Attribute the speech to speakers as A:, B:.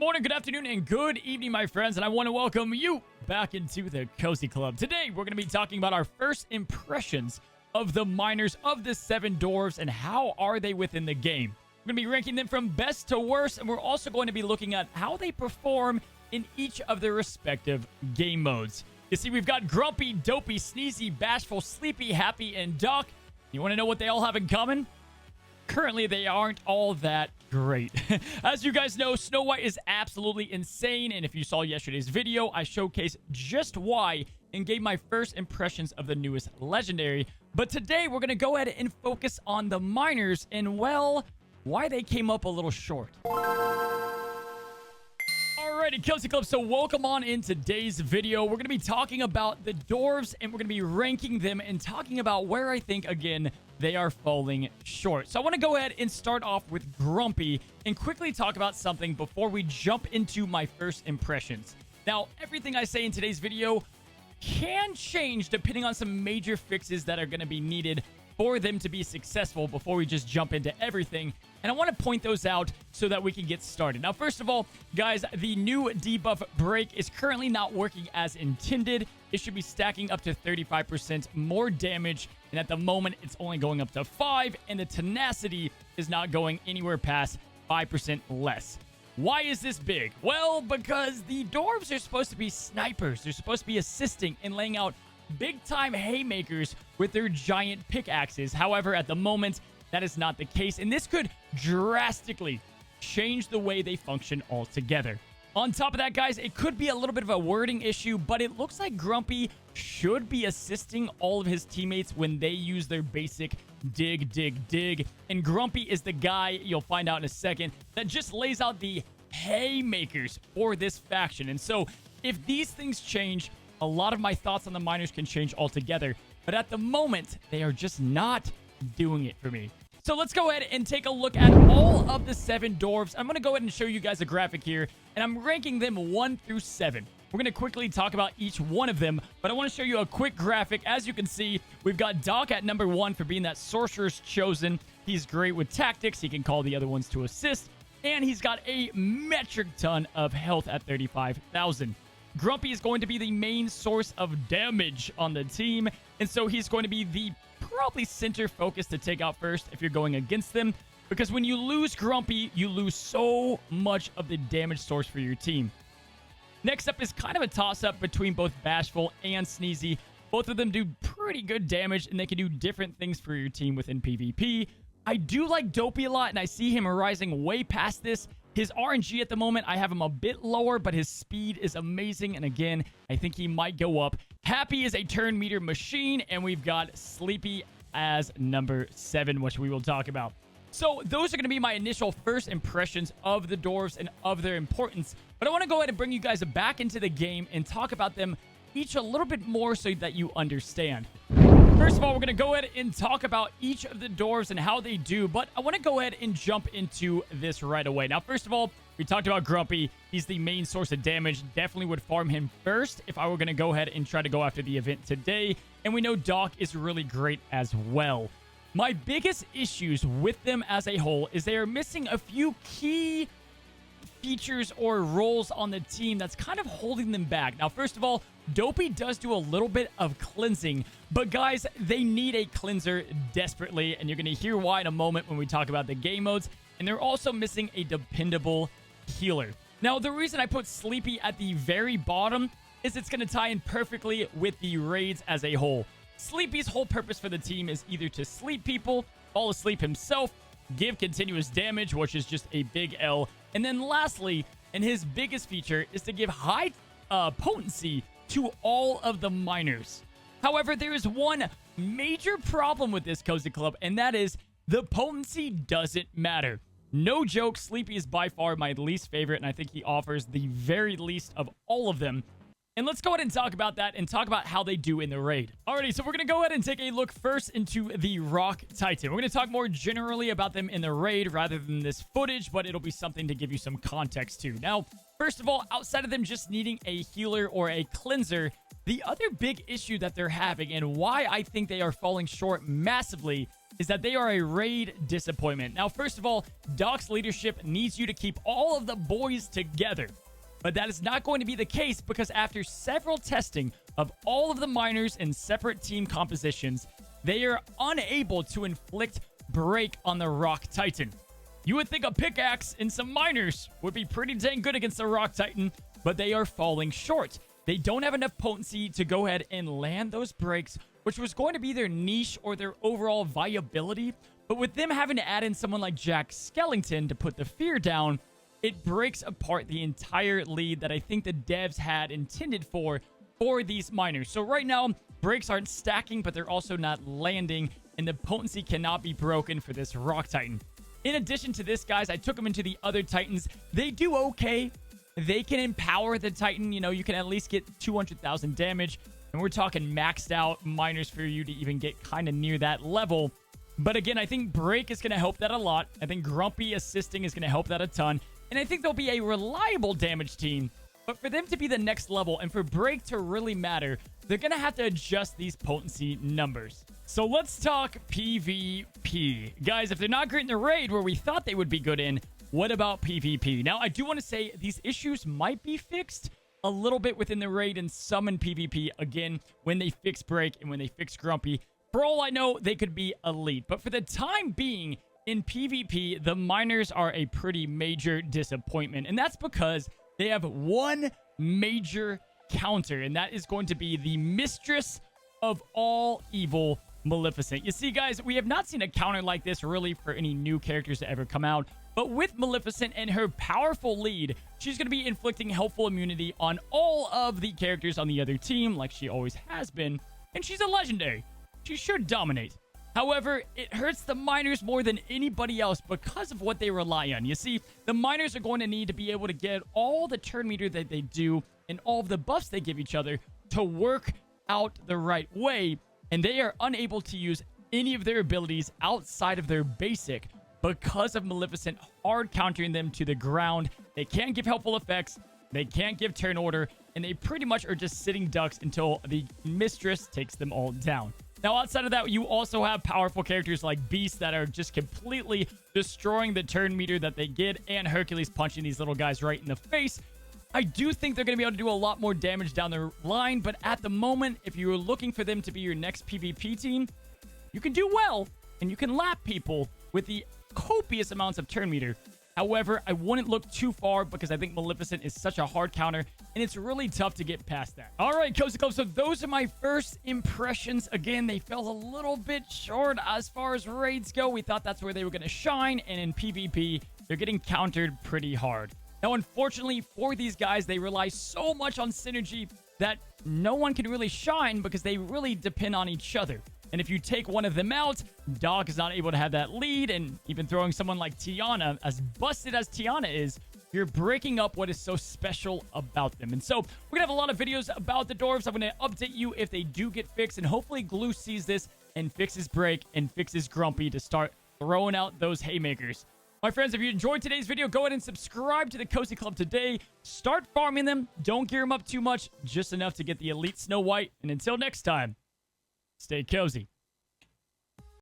A: morning, good afternoon, and good evening, my friends, and I want to welcome you back into the Cozy Club. Today, we're going to be talking about our first impressions of the miners of the 7 Dwarfs and how are they within the game. We're going to be ranking them from best to worst, and we're also going to be looking at how they perform in each of their respective game modes. You see, we've got Grumpy, Dopey, Sneezy, Bashful, Sleepy, Happy, and Doc. You want to know what they all have in common? Currently, they aren't all that great. As you guys know, Snow White is absolutely insane, and if you saw yesterday's video, I showcased just why and gave my first impressions of the newest legendary. But today, we're going to go ahead and focus on the miners and, well, why they came up a little short. Alrighty, Cozy Club, so welcome on in today's video. We're going to be talking about the Dwarves, and we're going to be ranking them and talking about where I think, again, they are falling short. So I want to go ahead and start off with Grumpy and quickly talk about something before we jump into my first impressions. Now, everything I say in today's video can change depending on some major fixes that are going to be needed for them to be successful before we just jump into everything. And I want to point those out so that we can get started. Now, first of all, guys, the new debuff break is currently not working as intended. It should be stacking up to 35% more damage. And at the moment, it's only going up to 5. And the tenacity is not going anywhere past 5% less. Why is this big? Well, because the Dwarves are supposed to be snipers. They're supposed to be assisting and laying out big-time haymakers with their giant pickaxes. However, at the moment, that is not the case, and this could drastically change the way they function altogether. On top of that, guys, it could be a little bit of a wording issue, but it looks like Grumpy should be assisting all of his teammates when they use their basic dig, dig, dig. And Grumpy is the guy, you'll find out in a second, that just lays out the haymakers for this faction. And so, if these things change, a lot of my thoughts on the miners can change altogether. But at the moment, they are just not doing it for me. So let's go ahead and take a look at all of the 7 Dwarfs. I'm going to go ahead and show you guys a graphic here, and I'm ranking them 1 through 7. We're going to quickly talk about each one of them, but I want to show you a quick graphic. As you can see, we've got Doc at number 1 for being that Sorcerer's Chosen. He's great with tactics. He can call the other ones to assist, and he's got a metric ton of health at 35,000. Grumpy is going to be the main source of damage on the team, and so he's going to be the probably center focus to take out first if you're going against them, because when you lose Grumpy, you lose so much of the damage source for your team. Next up is kind of a toss-up between both Bashful and Sneezy. Both of them do pretty good damage, and they can do different things for your team within PvP. I do like Dopey a lot, and I see him rising way past this. His RNG at the moment, I have him a bit lower, but his speed is amazing. And again, I think he might go up. Happy is a turn meter machine, and we've got Sleepy as number 7, which we will talk about. So those are going to be my initial first impressions of the Dwarves and of their importance. But I want to go ahead and bring you guys back into the game and talk about them each a little bit more so that you understand. First of all, we're going to go ahead and talk about each of the Dwarves and how they do, but I want to go ahead and jump into this right away. Now, first of all, we talked about Grumpy. He's the main source of damage. Definitely would farm him first if I were going to go ahead and try to go after the event today. And we know Doc is really great as well. My biggest issues with them as a whole is they are missing a few key features or roles on the team that's kind of holding them back. Now, first of all, Dopey does do a little bit of cleansing, but guys, they need a cleanser desperately, and you're going to hear why in a moment when we talk about the game modes, and they're also missing a dependable healer. Now, the reason I put Sleepy at the very bottom is it's going to tie in perfectly with the raids as a whole. Sleepy's whole purpose for the team is either to sleep people, fall asleep himself, give continuous damage, which is just a big L, and then lastly, and his biggest feature, is to give high potency to all of the miners. However, there is one major problem with this Cozy Club, and that is the potency doesn't matter. No joke, Sleepy is by far my least favorite, and I think he offers the very least of all of them. And let's go ahead and talk about that and talk about how they do in the raid. Alrighty, so we're going to go ahead and take a look first into the Rock Titan. We're going to talk more generally about them in the raid rather than this footage, but it'll be something to give you some context to. Now, first of all, outside of them just needing a healer or a cleanser, the other big issue that they're having and why I think they are falling short massively is that they are a raid disappointment. Now, first of all, Doc's leadership needs you to keep all of the boys together. But that is not going to be the case because after several testing of all of the miners in separate team compositions, they are unable to inflict break on the Rock Titan. You would think a pickaxe and some miners would be pretty dang good against the Rock Titan, but they are falling short. They don't have enough potency to go ahead and land those breaks, which was going to be their niche or their overall viability. But with them having to add in someone like Jack Skellington to put the fear down, it breaks apart the entire lead that I think the devs had intended for these miners. So right now, breaks aren't stacking, but they're also not landing, and the potency cannot be broken for this Rock Titan. In addition to this, guys, I took them into the other Titans. They do okay. They can empower the Titan. You know, you can at least get 200,000 damage, and we're talking maxed out miners for you to even get kind of near that level. But again, I think break is going to help that a lot. I think Grumpy assisting is going to help that a ton. And I think they'll be a reliable damage team. But for them to be the next level and for break to really matter, they're going to have to adjust these potency numbers. So let's talk PvP. Guys, if they're not great in the raid where we thought they would be good in, what about PvP? Now, I do want to say these issues might be fixed a little bit within the raid and some in PvP. Again, when they fix break and when they fix Grumpy. For all I know, they could be elite. But for the time being, in PvP, the miners are a pretty major disappointment, and that's because they have one major counter, and that is going to be the mistress of all evil, Maleficent. You see, guys, we have not seen a counter like this really for any new characters to ever come out, but with Maleficent and her powerful lead, she's going to be inflicting helpful immunity on all of the characters on the other team, like she always has been, and she's a legendary. She should dominate. However, it hurts the miners more than anybody else because of what they rely on. You see, the miners are going to need to be able to get all the turn meter that they do and all of the buffs they give each other to work out the right way, and they are unable to use any of their abilities outside of their basic because of Maleficent hard countering them to the ground. They can't give helpful effects, they can't give turn order, and they pretty much are just sitting ducks until the mistress takes them all down. Now, outside of that, you also have powerful characters like Beast that are just completely destroying the turn meter that they get, and Hercules punching these little guys right in the face. I do think they're going to be able to do a lot more damage down the line, but at the moment, if you're looking for them to be your next PvP team, you can do well, and you can lap people with the copious amounts of turn meter. However, I wouldn't look too far because I think Maleficent is such a hard counter, and it's really tough to get past that. All right, Cozy Club, so those are my first impressions. Again, they fell a little bit short as far as raids go. We thought that's where they were going to shine, and in PvP, they're getting countered pretty hard. Now, unfortunately for these guys, they rely so much on synergy that no one can really shine because they really depend on each other. And if you take one of them out, Doc is not able to have that lead, and even throwing someone like Tiana, as busted as Tiana is, you're breaking up what is so special about them. And so we're going to have a lot of videos about the Dwarfs. I'm going to update you if they do get fixed, and hopefully Glue sees this and fixes break and fixes Grumpy to start throwing out those haymakers. My friends, if you enjoyed today's video, go ahead and subscribe to the Cozy Club today. Start farming them. Don't gear them up too much, just enough to get the elite Snow White. And until next time, stay cozy.